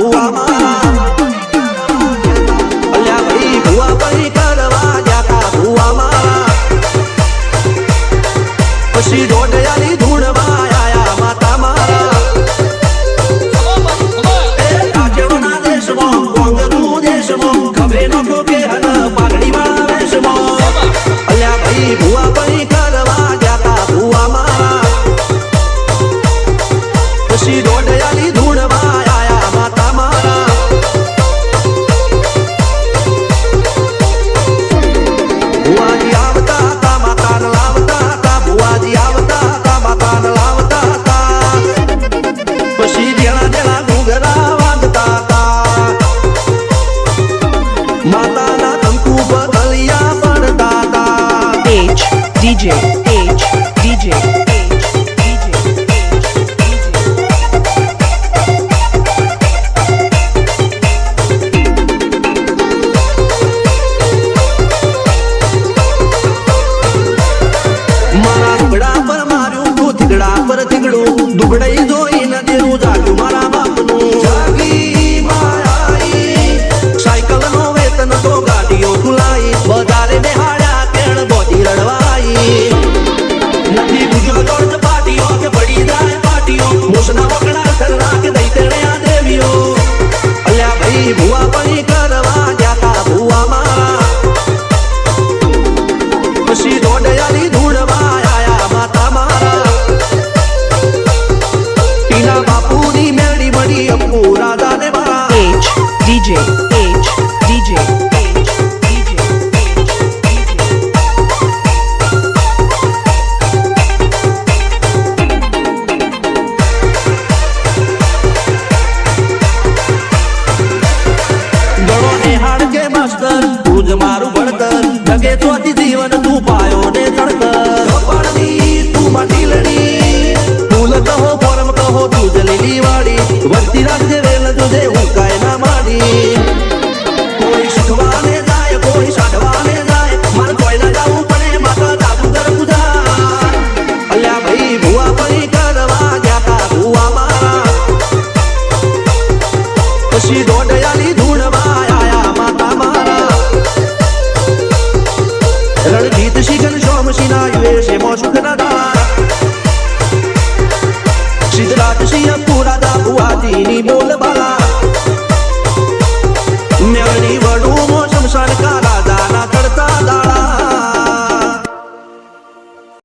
ભુવા મારા અલ્યા ભાઈ ભુવા ભાઈ કરવા જાતા ભુવા મારા પછી દોઢયાની ધૂણમાં આયા માતા મારા રાજ્યના દેશમાં કોંગનું દેશમાં ખભે નખો કે હન પાઘડી વાળા વેશમાં અલ્યા ભાઈ ભુવા ભાઈ કરવા જાતા ભુવા મારા પછી દોઢયાની ધૂણમાં આયા માતા મારા ભુવાજી આવતા હતા માતાને લાવતા હતા ભુવાજી આવતા હતા માતાને લાવતા હતા પછી જેણા જેણા ઘૂઘરા વાગતા હતા માતાના કંકુ બદલિયા પડતા હતા DJ મારા દુગડા પર માર્યું તું થીગડા પર થીગડું દુગડાઈ જોઈને દેવું જાગ્યું મારા બાપનું જાગી માયાઈ સાયકલનો વેતન તો ગાડીઓ ખુલાઈ બધારે બેહાડ્યા કેણ બોધી રડવાઈ નથી ગુજો દોડ પાટીઓ કે પડી જાય પાટીઓ મૂસના વકડા ખરના કે દઈ તેણે આ દેવીઓ અલ્યા ભાઈ ભુવા પણી કરવા જાતા ભુવા મારા પછી દોડયાની ધૂળમાં આયા માતા મારા ટીના બાપુની મેળી મળી અપુ રાધાને મારા DJ